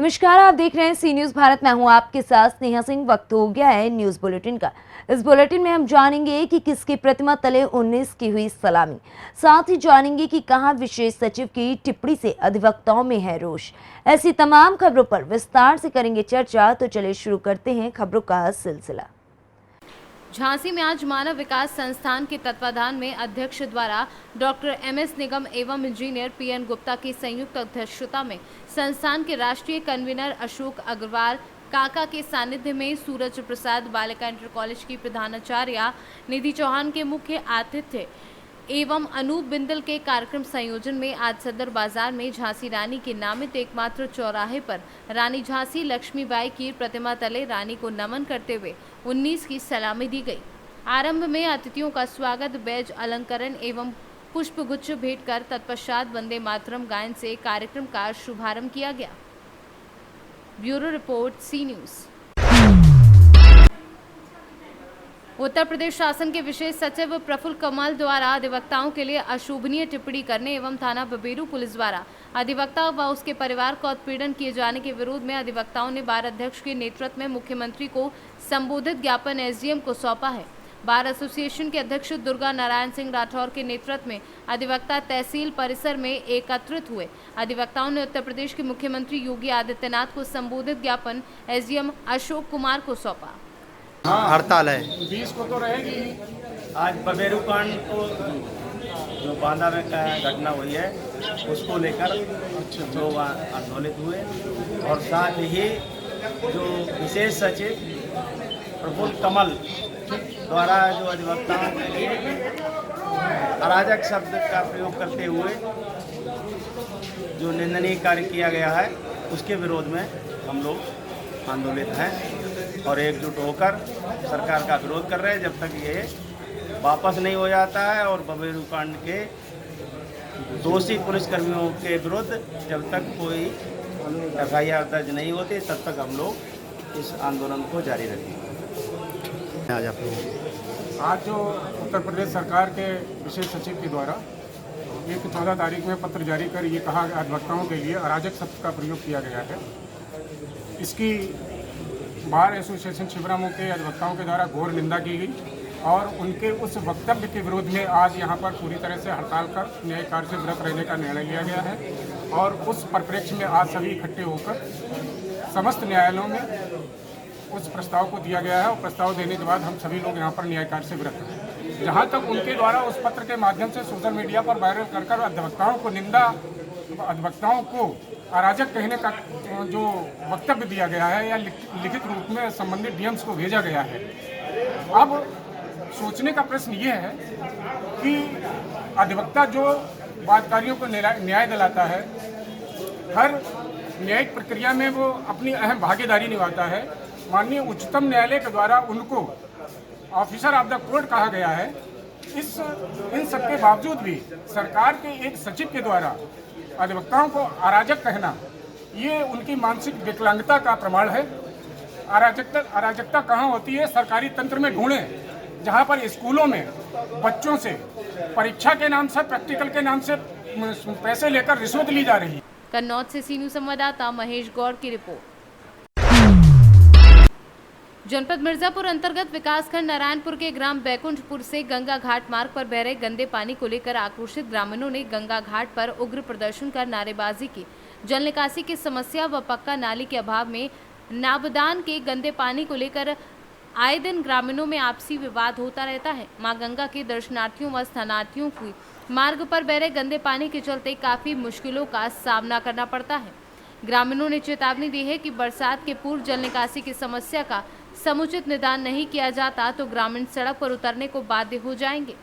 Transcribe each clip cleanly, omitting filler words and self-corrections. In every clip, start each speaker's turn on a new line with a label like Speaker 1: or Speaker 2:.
Speaker 1: नमस्कार, आप देख रहे हैं सी न्यूज भारत। मैं हूं आपके साथ स्नेहा सिंह। वक्त हो गया है न्यूज बुलेटिन का। इस बुलेटिन में हम जानेंगे कि किसकी प्रतिमा तले 19 की हुई सलामी। साथ ही जानेंगे कि कहां विशेष सचिव की टिप्पणी से अधिवक्ताओं में है रोष। ऐसी तमाम खबरों पर विस्तार से करेंगे चर्चा। तो चलिए शुरू करते हैं खबरों का सिलसिला।
Speaker 2: झांसी में आज मानव विकास संस्थान के तत्वाधान में अध्यक्ष द्वारा डॉक्टर MS निगम एवं इंजीनियर PN गुप्ता की संयुक्त अध्यक्षता में संस्थान के राष्ट्रीय कन्वीनर अशोक अग्रवाल काका के सानिध्य में सूरज प्रसाद बालिका इंटर कॉलेज की प्रधानाचार्य निधि चौहान के मुख्य आतिथ्य एवं अनूप बिंदल के कार्यक्रम संयोजन में आज सदर बाजार में झांसी रानी के नामित एकमात्र चौराहे पर रानी झांसी लक्ष्मीबाई की प्रतिमा तले रानी को नमन करते हुए 19 की सलामी दी गई। आरंभ में अतिथियों का स्वागत बैज अलंकरण एवं पुष्पगुच्छ भेंट कर तत्पश्चात वंदे मातरम गायन से कार्यक्रम का शुभारंभ किया गया। ब्यूरो रिपोर्ट, सी न्यूज। उत्तर प्रदेश शासन के विशेष सचिव प्रफुल्ल कमल द्वारा अधिवक्ताओं के लिए अशोभनीय टिप्पणी करने एवं थाना बबेरू पुलिस द्वारा अधिवक्ता व उसके परिवार को उत्पीड़न किए जाने के विरोध में अधिवक्ताओं ने बार अध्यक्ष के नेतृत्व में मुख्यमंत्री को संबोधित ज्ञापन SDM को सौंपा है। बार एसोसिएशन के अध्यक्ष दुर्गा नारायण सिंह राठौर के नेतृत्व में अधिवक्ता तहसील परिसर में एकत्रित हुए। अधिवक्ताओं ने उत्तर प्रदेश के मुख्यमंत्री योगी आदित्यनाथ को संबोधित ज्ञापन SDM अशोक कुमार को सौंपा।
Speaker 3: हड़ताल है
Speaker 4: 20 को तो रहेगी।
Speaker 5: आज बबेरू कांड को जो बांदा में घटना हुई है उसको लेकर लोग आंदोलित हुए और साथ ही जो विशेष सचिव प्रफुल्ल कमल द्वारा जो अधिवक्ताओं के लिए अराजक शब्द का प्रयोग करते हुए जो निंदनीय कार्य किया गया है उसके विरोध में हम लोग आंदोलित हैं और एकजुट होकर सरकार का विरोध कर रहे हैं जब तक ये वापस नहीं हो जाता है और बबेरू कांड के दोषी पुलिसकर्मियों के विरुद्ध जब तक कोई FIR दर्ज नहीं होती तब तक हम लोग इस आंदोलन को जारी रखेंगे।
Speaker 4: आज जो उत्तर प्रदेश सरकार के विशेष सचिव के द्वारा एक 14 तारीख में पत्र जारी कर ये कहा अधिवक्ताओं के लिए अराजक शब्द का प्रयोग किया गया है, इसकी बार एसोसिएशन शिवरामऊ के अधिवक्ताओं के द्वारा घोर निंदा की गई और उनके उस वक्तव्य के विरोध में आज यहाँ पर पूरी तरह से हड़ताल कर न्याय कार्य से व्रत रहने का निर्णय लिया गया है। और उस परिप्रेक्ष्य में आज सभी इकट्ठे होकर समस्त न्यायालयों में उस प्रस्ताव को दिया गया है और प्रस्ताव देने के बाद हम सभी लोग यहाँ पर न्याय कार्य से व्रत हैं। जहाँ तक उनके द्वारा उस पत्र के माध्यम से सोशल मीडिया पर वायरल कर अधिवक्ताओं को निंदा, अधिवक्ताओं को अराजक कहने का जो वक्तव्य दिया गया है या लिखित रूप में संबंधित DMs को भेजा गया है। अब सोचने का प्रश्न ये है कि अधिवक्ता जो वादकारियों को न्याय दिलाता है, हर न्यायिक प्रक्रिया में वो अपनी अहम भागीदारी निभाता है। माननीय उच्चतम न्यायालय के द्वारा उनको ऑफिसर ऑफ द कोर्ट कहा गया है। इन सबके बावजूद भी सरकार के एक सचिव के द्वारा अधिवक्ताओं को अराजक कहना, ये उनकी मानसिक विकलांगता का प्रमाण है। अराजकता कहाँ होती है? सरकारी तंत्र में ढूंढें, जहाँ पर स्कूलों में बच्चों से परीक्षा के नाम से, प्रैक्टिकल के नाम से पैसे लेकर रिश्वत ली जा रही है।
Speaker 2: कन्नौज से सी न्यूज संवाददाता महेश गौड़ की रिपोर्ट। जनपद मिर्जापुर अंतर्गत विकासखंड नारायणपुर के ग्राम बैकुंठपुर से गंगा घाट मार्ग पर बह रहे गंदे पानी को लेकर आक्रोशित ग्रामीणों ने गंगा घाट पर उग्र प्रदर्शन कर नारेबाजी की। जल निकासी की समस्या व पक्का नाली के अभाव में नाबदान के गंदे पानी को लेकर आए दिन ग्रामीणों में आपसी विवाद होता रहता है। मां गंगा के दर्शनार्थियों व स्थानार्थियों को मार्ग पर बह रहे गंदे पानी के चलते काफी मुश्किलों का सामना करना पड़ता है। ग्रामीणों ने चेतावनी दी है कि बरसात के पूर्व जल निकासी की समस्या का समुचित निदान नहीं किया जाता तो ग्रामीण सड़क पर उतरने को बाध्य हो जाएंगे।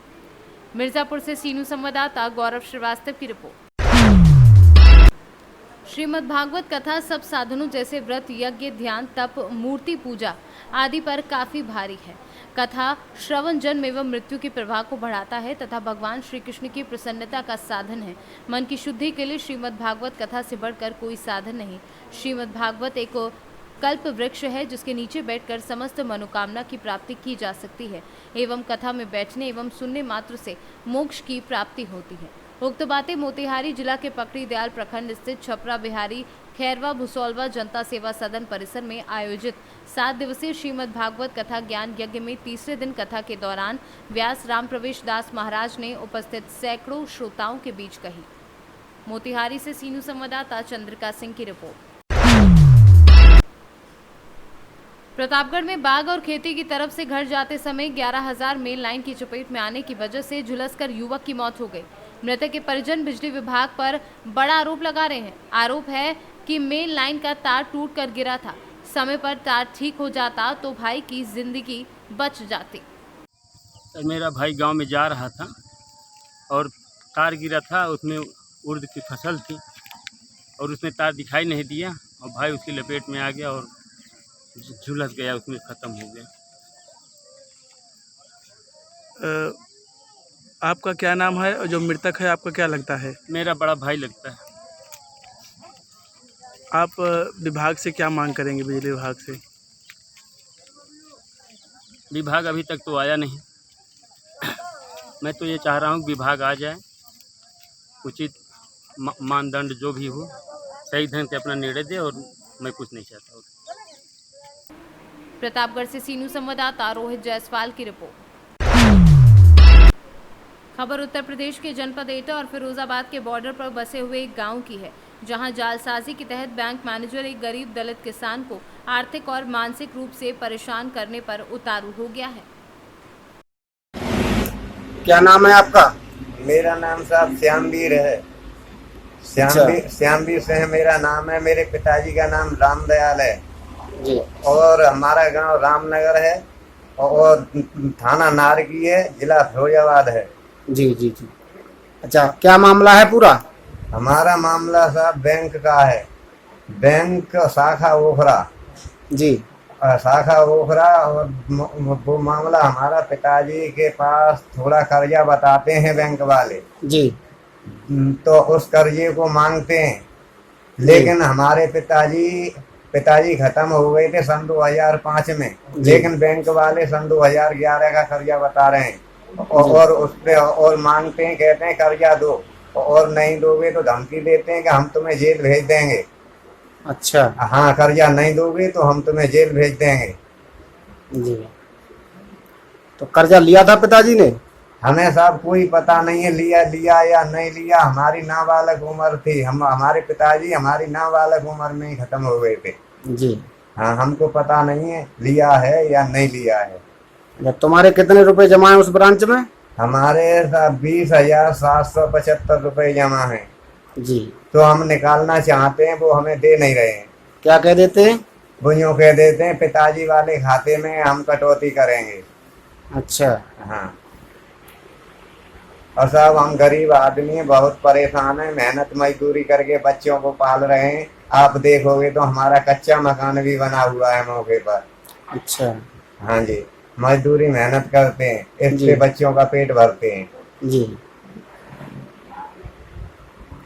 Speaker 2: मिर्जापुर से सी न्यूज संवाददाता गौरव श्रीवास्तव की रिपोर्ट। श्रीमद् भागवत कथा सब साधनों जैसे व्रत, यज्ञ, ध्यान, तप, मूर्ति पूजा आदि पर काफी भारी है। कथा श्रवण जन्म एवं मृत्यु के प्रभाव को बढ़ाता है तथा भगवान श्री कृष्ण की प्रसन्नता का साधन है। मन की शुद्धि के लिए श्रीमद् भागवत कथा से बढ़कर कोई साधन नहीं। श्रीमद् भागवत एक कल्प वृक्ष है जिसके नीचे बैठकर समस्त मनोकामना की प्राप्ति की जा सकती है एवं कथा में बैठने एवं सुनने मात्र से मोक्ष की प्राप्ति होती है। उक्त बातें मोतिहारी जिला के पकड़ी दयाल प्रखंड स्थित छपरा बिहारी खैरवा भुसौलवा जनता सेवा सदन परिसर में आयोजित 7 दिवसीय श्रीमद् भागवत कथा ज्ञान यज्ञ में तीसरे दिन कथा के दौरान व्यास राम प्रवेश दास महाराज ने उपस्थित सैकड़ों श्रोताओं के बीच कही। मोतिहारी से सीनू संवाददाता चंद्रिका सिंह की रिपोर्ट। प्रतापगढ़ में बाग और खेती की तरफ से घर जाते समय 11,000 मेन लाइन की चपेट में आने की वजह से झुलसकर युवक की मौत हो गई। मृतक के परिजन बिजली विभाग पर बड़ा आरोप लगा रहे हैं। आरोप है कि मेन लाइन का तार टूट कर गिरा था। समय पर तार ठीक हो जाता तो भाई की जिंदगी बच जाती।
Speaker 6: मेरा भाई गांव में जा रहा था और तार गिरा था, उसमें उर्द की फसल थी और उसमें तार दिखाई नहीं दिया और भाई उसकी लपेट में आ गया और झुलस गया, उसमें ख़त्म हो गया।
Speaker 7: आपका क्या नाम है और जो मृतक है आपका क्या लगता है?
Speaker 6: मेरा बड़ा भाई लगता है।
Speaker 7: आप विभाग से क्या मांग करेंगे, बिजली विभाग से?
Speaker 6: विभाग अभी तक तो आया नहीं। मैं तो ये चाह रहा हूँ विभाग आ जाए, उचित मानदंड जो भी हो सही ढंग से अपना निर्णय दे और मैं कुछ नहीं चाहता हूँ।
Speaker 2: प्रतापगढ़ से सीनू संवाददाता रोहित जायसवाल की रिपोर्ट। खबर उत्तर प्रदेश के जनपद एटा और फिरोजाबाद के बॉर्डर पर बसे हुए एक गांव की है, जहां जालसाजी के तहत बैंक मैनेजर एक गरीब दलित किसान को आर्थिक और मानसिक रूप से परेशान करने पर उतारू हो गया है।
Speaker 8: क्या नाम है आपका?
Speaker 5: मेरा नाम साहब श्यामवीर है। श्यामवीर से मेरा नाम है। मेरे पिताजी का नाम रामदयाल है
Speaker 8: जी।
Speaker 5: और हमारा गांव रामनगर है और थाना नारगी है, जिला फिरोजाबाद है।
Speaker 8: जी जी जी। अच्छा, क्या मामला है पूरा?
Speaker 5: हमारा मामला साहब बैंक का है। बैंक शाखा ओखरा
Speaker 8: जी।
Speaker 5: शाखा ओखरा। और वो मामला हमारा पिताजी के पास थोड़ा कर्जा बताते हैं बैंक वाले
Speaker 8: जी,
Speaker 5: तो उस कर्जे को मांगते हैं, लेकिन हमारे पिताजी खत्म हो गए थे सन 2005 में, लेकिन बैंक वाले सन 2011 का कर्जा बता रहे हैं और उस पे और मांगते हैं, कहते हैं कर्जा दो और नहीं दोगे तो धमकी देते हैं कि हम तुम्हें जेल भेज देंगे।
Speaker 8: अच्छा।
Speaker 5: हाँ, कर्जा नहीं दोगे तो हम तुम्हें जेल भेज देंगे।
Speaker 8: जी। तो कर्जा लिया था पिताजी ने?
Speaker 5: हमें साहब कोई पता नहीं है लिया या नहीं लिया। हमारी नाबालग उम्र थी, हमारे पिताजी हमारी नाबालग उम्र में ही खत्म हो गए थे
Speaker 8: जी।
Speaker 5: हाँ, हमको पता नहीं है लिया है या नहीं लिया है।
Speaker 8: तुम्हारे कितने रुपए जमा है उस ब्रांच में?
Speaker 5: हमारे 20,775 रुपए जमा है
Speaker 8: जी।
Speaker 5: तो हम निकालना चाहते हैं, वो हमें दे नहीं रहे हैं।
Speaker 8: क्या कह देते हैं?
Speaker 5: वो यूँ कह देते हैं पिताजी वाले खाते में हम कटौती करेंगे।
Speaker 8: अच्छा।
Speaker 5: हाँ, और साहब हम गरीब आदमी हैं, बहुत परेशान हैं, मेहनत मजदूरी करके बच्चों को पाल रहे हैं। आप देखोगे तो हमारा कच्चा मकान भी बना हुआ है मौके पर।
Speaker 8: अच्छा।
Speaker 5: हाँ जी, मजदूरी मेहनत करते हैं, इससे बच्चों का पेट भरते हैं
Speaker 8: जी।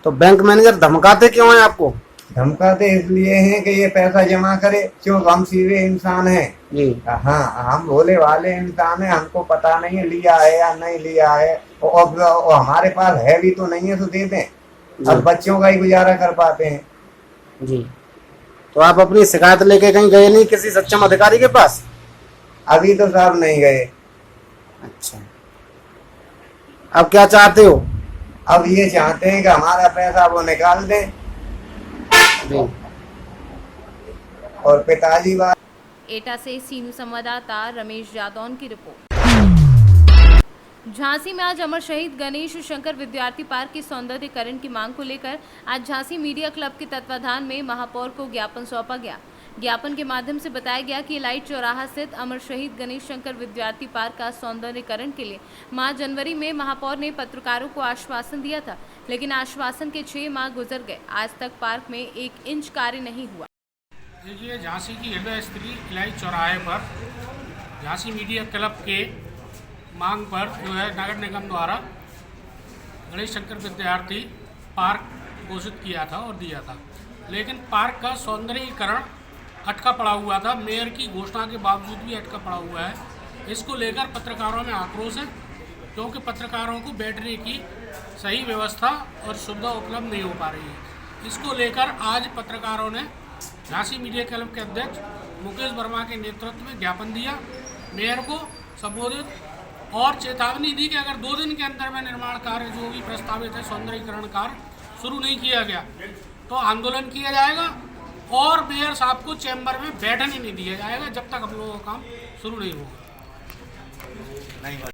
Speaker 8: तो बैंक मैनेजर धमकाते क्यों हैं आपको?
Speaker 5: धमकाते इसलिए हैं कि ये पैसा जमा करे, क्योंकि हम सीधे इंसान हैं
Speaker 8: जी।
Speaker 5: हाँ, हम भोले वाले इंसान हैं, हमको पता नहीं है लिया है या नहीं लिया है और हमारे पास है भी तो नहीं है तो दे दें। अब बच्चों का ही गुजारा कर पाते हैं
Speaker 8: जी। तो आप अपनी शिकायत लेके कहीं गए नहीं किसी सक्षम अधिकारी के पास?
Speaker 5: अभी तो साहब नहीं गए।
Speaker 8: अच्छा। अब क्या चाहते हो?
Speaker 5: अब ये चाहते हैं कि हमारा पैसा वो निकाल दें
Speaker 8: जी।
Speaker 5: और पिताजी
Speaker 2: एटा से सीनू संवाददाता रमेश जादौन की रिपोर्ट। झांसी में आज अमर शहीद गणेश शंकर विद्यार्थी पार्क के सौंदर्यीकरण की मांग को लेकर आज झांसी मीडिया क्लब के तत्वाधान में महापौर को ज्ञापन सौंपा गया। ज्ञापन के माध्यम से बताया गया कि लाइट चौराहा स्थित अमर शहीद गणेश शंकर विद्यार्थी पार्क का सौंदर्यीकरण के लिए माह जनवरी में महापौर ने पत्रकारों को आश्वासन दिया था, लेकिन आश्वासन के 6 माह गुजर गए, आज तक पार्क में 1 इंच कार्य नहीं हुआ।
Speaker 4: देखिए, झांसी की हृदय स्थली लाइट चौराहे पर झांसी मीडिया क्लब के मांग पर जो है नगर निगम द्वारा गणेश शंकर विद्यार्थी पार्क घोषित किया था और दिया था, लेकिन पार्क का सौंदर्यीकरण अटका पड़ा हुआ था। मेयर की घोषणा के बावजूद भी अटका पड़ा हुआ है। इसको लेकर पत्रकारों में आक्रोश है, क्योंकि पत्रकारों को बैठने की सही व्यवस्था और सुविधा उपलब्ध नहीं हो पा रही है।
Speaker 9: इसको लेकर आज पत्रकारों ने झांसी मीडिया क्लब के अध्यक्ष मुकेश वर्मा के नेतृत्व में ज्ञापन दिया, मेयर को संबोधित और चेतावनी दी कि अगर 2 दिन के अंदर में निर्माण कार्य जो भी प्रस्तावित है सौंदर्यीकरण कार्य शुरू नहीं किया गया तो आंदोलन किया जाएगा और मेयर साहब को चैम्बर में बैठने नहीं दिया जाएगा जब तक हम लोगों का काम शुरू नहीं होगा।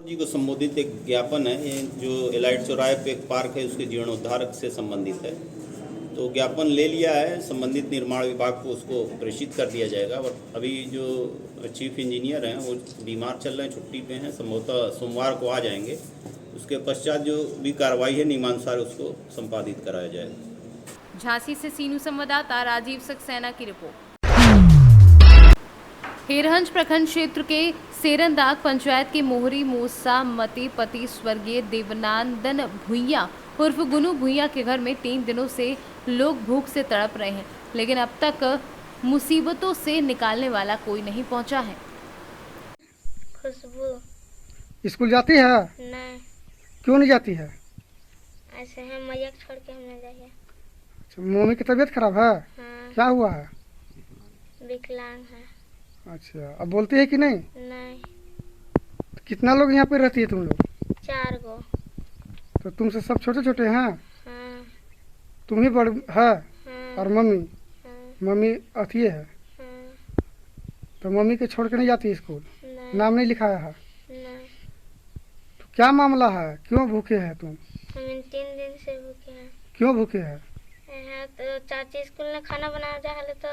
Speaker 10: जी को संबोधित एक ज्ञापन है, ये जो एलाइट चौराहे पे एक पार्क है उसके जीर्णोद्धार से संबंधित है, तो ज्ञापन ले लिया है, संबंधित निर्माण विभाग को उसको प्रेषित कर दिया जाएगा। और अभी जो चीफ इंजीनियर हैं वो बीमार चल रहे हैं, छुट्टी पे हैं, संभवतः सोमवार को आ जाएंगे। उसके पश्चात जो भी कार्रवाई है नियमानुसार उसको संपादित कराया जाएगा।
Speaker 2: झांसी से सीनू संवाददाता राजीव सक्सेना की रिपोर्ट। हेरहंज प्रखंड क्षेत्र के सेरनदाग पंचायत के मोहरी मूसा मते पति स्वर्गीय देवनंदन भुइया उर्फ गुनु भुइया के घर में 3 दिनों से लोग भूख से तड़प रहे हैं, लेकिन अब तक मुसीबतों से निकालने वाला कोई नहीं पहुंचा है।
Speaker 11: खुशबू स्कूल जाती है?
Speaker 12: नहीं।
Speaker 11: क्यों नहीं जाती है?
Speaker 12: ऐसे है, मैया छोड़ के हम नहीं जाइए।
Speaker 11: अच्छा, मम्मी की तबीयत खराब है?
Speaker 12: हाँ।
Speaker 11: क्या हुआ है?
Speaker 12: विकलांग है।
Speaker 11: अच्छा, अब बोलती है कि नहीं?
Speaker 12: नहीं।
Speaker 11: तो कितना लोग यहाँ पे रहती है तुम लोग?
Speaker 12: 4 गो।
Speaker 11: तो तुमसे सब छोटे छोटे हैं?
Speaker 12: हाँ।
Speaker 11: तुम ही बड़ है?
Speaker 12: हाँ।
Speaker 11: और मम्मी?
Speaker 12: हाँ।
Speaker 11: मम्मी अथी है?
Speaker 12: हाँ।
Speaker 11: तो मम्मी के छोड़ के नहीं जाती स्कूल?
Speaker 12: नहीं।
Speaker 11: नाम नहीं लिखाया है?
Speaker 12: नहीं।
Speaker 11: तो क्या मामला है, क्यों भूखे है तुम?
Speaker 12: हम 3 दिन से भूखे हैं।
Speaker 11: क्यों भूखे है?
Speaker 12: तो चाची स्कूल में खाना बना जाए तो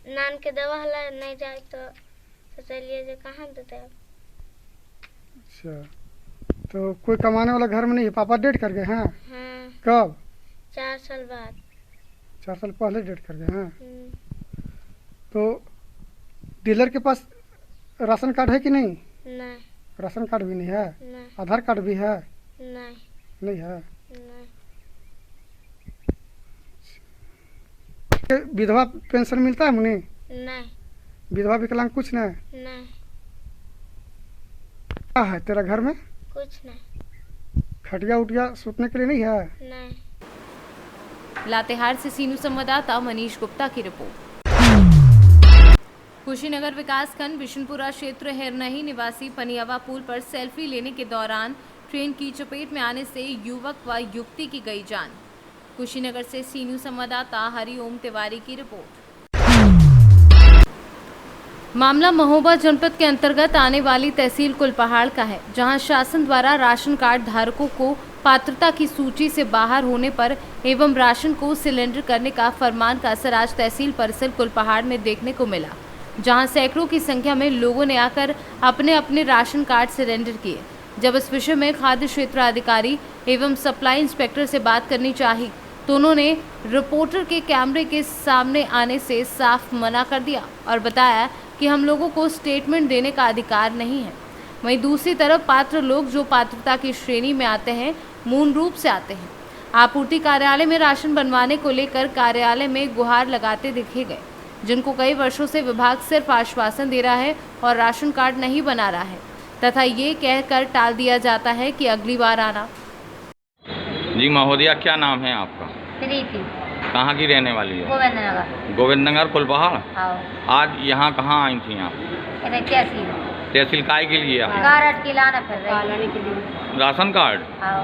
Speaker 12: नान के दवा हला नहीं जाए तो चलिए जो कहाँ देते हैं।
Speaker 11: अच्छा, तो कोई कमाने वाला घर में नहीं है? पापा डेट कर गए हैं?
Speaker 12: हाँ।
Speaker 11: कब?
Speaker 12: 4 साल बाद।
Speaker 11: 4 साल पहले डेट कर गए हैं। तो डीलर के पास राशन कार्ड है कि नहीं?
Speaker 12: नहीं।
Speaker 11: राशन कार्ड भी नहीं है?
Speaker 12: नहीं।
Speaker 11: आधार कार्ड भी है?
Speaker 12: नहीं।
Speaker 11: नहीं है?
Speaker 12: नहीं।
Speaker 11: विधवा पेंशन मिलता है मुनी?
Speaker 12: नहीं।
Speaker 11: विधवा विकलांग कुछ नहीं?
Speaker 12: नहीं।
Speaker 11: क्या है तेरा घर में?
Speaker 12: कुछ नहीं।
Speaker 11: खटिया उटिया सोचने के लिए नहीं है?
Speaker 12: नहीं।
Speaker 2: लातेहार से सीनू संवाददाता मनीष गुप्ता की रिपोर्ट। कुशीनगर विकासखंड बिशनपुरा क्षेत्र हिरनही निवासी पनियावा पुल पर सेल्फी लेने के दौरान ट्रेन की चपेट में आने से युवक व युवती की गई जान। कुशीनगर से सीनू संवाददाता हरिओम तिवारी की रिपोर्ट। मामला महोबा जनपद के अंतर्गत आने वाली तहसील कुलपहाड़ का है, जहां शासन द्वारा राशन कार्ड धारकों को पात्रता की सूची से बाहर होने पर एवं राशन को सिलेंडर करने का फरमान का असर आज तहसील परिसर कुलपहाड़ में देखने को मिला, जहां सैकड़ों की संख्या में लोगों ने आकर अपने अपने राशन कार्ड सिलेंडर किए। जब इस विषय में खाद्य क्षेत्र अधिकारी एवं सप्लाई इंस्पेक्टर से बात करनी चाहिए तो उन्होंने रिपोर्टर के कैमरे के सामने आने से साफ मना कर दिया और बताया कि हम लोगों को स्टेटमेंट देने का अधिकार नहीं है। वहीं दूसरी तरफ पात्र लोग जो पात्रता की श्रेणी में आते हैं मूल रूप से आते हैं। आपूर्ति कार्यालय में राशन बनवाने को लेकर कार्यालय में गुहार लगाते देखे गए, जिनको कई वर्षों से विभाग सिर्फ आश्वासन दे रहा है और राशन कार्ड नहीं बना रहा है तथा ये कहकर टाल दिया जाता है कि अगली बार आना।
Speaker 13: जी महोदया, क्या नाम है आपका?
Speaker 12: प्रीति।
Speaker 13: कहाँ की रहने वाली है?
Speaker 12: गोविंद नगर।
Speaker 13: गोविंद नगर कुलपहाड़।
Speaker 12: आओ।
Speaker 13: आज यहाँ कहाँ आई थी आप? तहसील काय के लिए आई?
Speaker 12: कार्ड की लाना फिर रही के लिए।
Speaker 13: Ration card?
Speaker 12: आओ।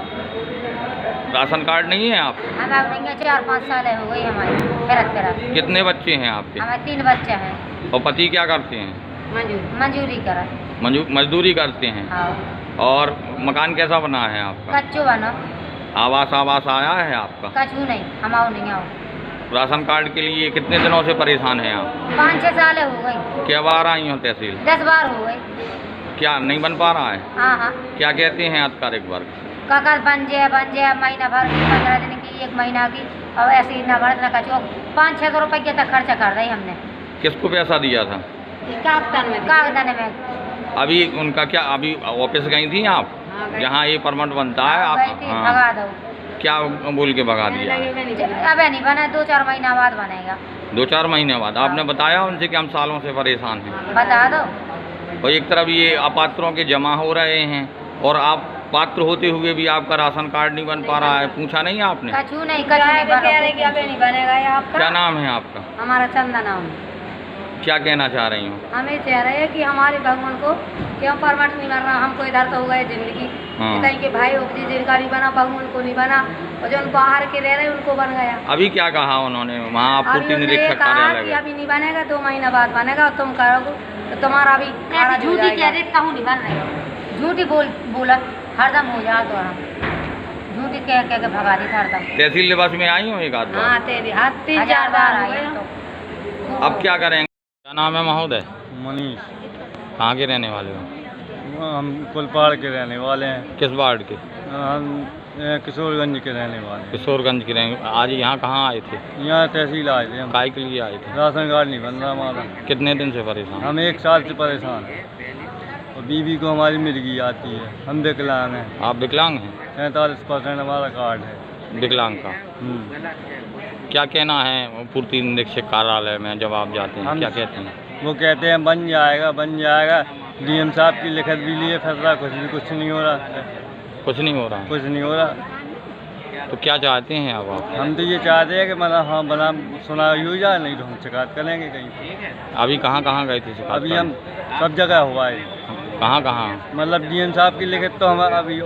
Speaker 13: राशन कार्ड नहीं है आप?
Speaker 12: हम अब 4-5 साल हो गई हमारी फिरत।
Speaker 13: कितने बच्चे हैं आपके?
Speaker 12: हमारे 3 बच्चे हैं।
Speaker 13: और पति क्या करते हैं?
Speaker 12: मंजूरी करा।
Speaker 13: मजदूरी करते हैं।
Speaker 12: आओ।
Speaker 13: और मकान कैसा बना है आपका?
Speaker 12: कच्चू बना।
Speaker 13: आवास आया है आपका?
Speaker 12: कच्चू नहीं, हम आओ नहीं आओ।
Speaker 13: राशन कार्ड के लिए कितने दिनों से परेशान हैं आप?
Speaker 12: 5-6 साल हो गई।
Speaker 13: क्या बार आई हो तहसील?
Speaker 12: 10 बार हो गई।
Speaker 13: क्या नहीं बन पा रहा है?
Speaker 12: हाँ।
Speaker 13: क्या कहते हैं आधिकारिक वर्ग?
Speaker 12: कागज बन जाए महीना भर की, 15 दिन की, 1 महीना की, और ऐसे ही न बढ़त न कचो 500-600 रुपये के तक खर्चा कर रही हमने।
Speaker 13: किसको पैसा दिया था?
Speaker 12: कागदान में।
Speaker 13: अभी उनका क्या, अभी ऑफिस गई थी आप जहाँ ये परमिट बनता है? आप
Speaker 12: भगा दो।
Speaker 13: क्या बोल के भगा दिया?
Speaker 12: अबे नहीं बना, 2-4 महीना बाद बनेगा।
Speaker 13: 2-4 महीने बाद? आपने बताया उनसे कि हम सालों से परेशान हैं?
Speaker 12: बता दो।
Speaker 13: और एक तरफ ये अपात्रों के जमा हो रहे हैं और आप पात्र होते हुए भी आपका राशन कार्ड नहीं बन पा रहा है, पूछा नहीं आपने?
Speaker 12: कछु नहीं बनेगा आपका।
Speaker 13: क्या नाम है आपका?
Speaker 12: हमारा चंदा नाम है।
Speaker 13: क्या कहना चाह रही हूँ?
Speaker 12: हमें चाह रहे हैं कि हमारे भगवान को क्यों परमाट नहीं बन रहा, हमको इधर तो हो गए जिंदगी कहीं के भाई होती जिनका नहीं बना, भगवान को नहीं बना, और जो बाहर के रह रहे उनको बन गया।
Speaker 13: अभी क्या कहा उन्होंने वहाँ आपूर्ति निरीक्षक कार्यालय में?
Speaker 12: अभी नहीं बनेगा, 2 महीना बाद बनेगा, और तुम करोगे तो तुम्हारा भी झूठी कह रहे कहूँ नहीं बन रहे, झूठी बोला हरदम हो जाए तो झूठी कह के भगा दी हरदम।
Speaker 13: तहसील निवास में आई हूँ एक आध बार?
Speaker 12: हाँ 3-4 बार आई।
Speaker 13: अब क्या करेंगे? क्या नाम है महोदय?
Speaker 6: मनीष।
Speaker 13: कहाँ के रहने वाले हो?
Speaker 6: हम कुलपहाड़ के रहने वाले हैं।
Speaker 13: किस वार्ड के?
Speaker 6: हम किशोरगंज के रहने वाले हैं।
Speaker 13: किशोरगंज के रहने। आज यहाँ कहाँ आए थे?
Speaker 6: यहाँ तहसील आए थे हम।
Speaker 13: काय के लिए आए थे?
Speaker 6: राशन कार्ड नहीं बन रहा हमारा।
Speaker 13: कितने दिन से परेशान?
Speaker 6: हम 1 साल से परेशान हैं, और बीवी को हमारी मिर्गी आती है। हम विकलांग हैं।
Speaker 13: आप विकलांग हैं?
Speaker 6: 47% हमारा कार्ड है
Speaker 13: विकलांग का। क्या कहना है पूर्ति निरीक्षक कार्यालय में जब आप जाते हैं, क्या कहते हैं?
Speaker 6: वो कहते हैं बन जाएगा। डीएम साहब की लिखत भी लिए फैसला, कुछ नहीं हो रहा।
Speaker 13: कुछ नहीं हो रहा। तो क्या चाहते हैं अब आप?
Speaker 6: हम तो ये चाहते हैं कि मतलब हाँ बना सुनाई हो जाए, नहीं तो हम शिकायत करेंगे कहीं।
Speaker 13: अभी कहाँ गए थे शिकायत?
Speaker 6: अभी हम सब जगह हुआ है।
Speaker 13: कहाँ?
Speaker 6: मतलब डीएम साहब की लिखित तो हम अभी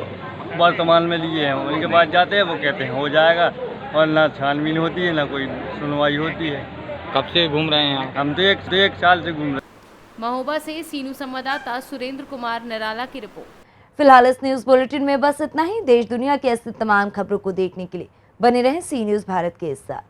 Speaker 6: वर्तमान में लिए हैं, उनके पास जाते हैं, वो कहते हैं हो जाएगा, और ना छानबीन होती है ना कोई सुनवाई होती है।
Speaker 13: कब से घूम रहे हैं आप?
Speaker 6: हम तो एक साल से घूम रहे हैं।
Speaker 2: महोबा से सीनू संवाददाता सुरेंद्र कुमार निराला की रिपोर्ट।
Speaker 1: फिलहाल इस न्यूज बुलेटिन में बस इतना ही। देश दुनिया की ऐसी तमाम खबरों को देखने के लिए बने रहें सी न्यूज भारत के साथ।